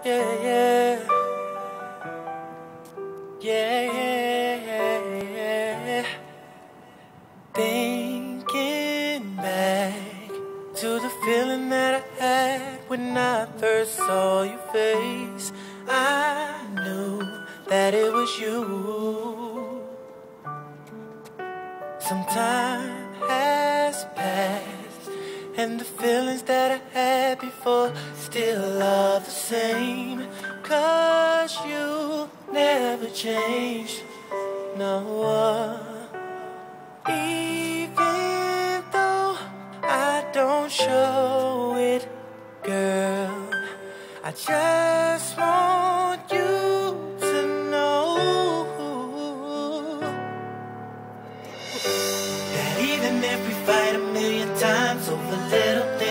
yeah, yeah. Yeah, yeah. Thinking back to the feeling that I had when I first saw your face, I knew that it was you. Some time has passed, and the feelings that I had before still are the same. 'Cause you never changed, no. Even though I don't show it, girl, I just want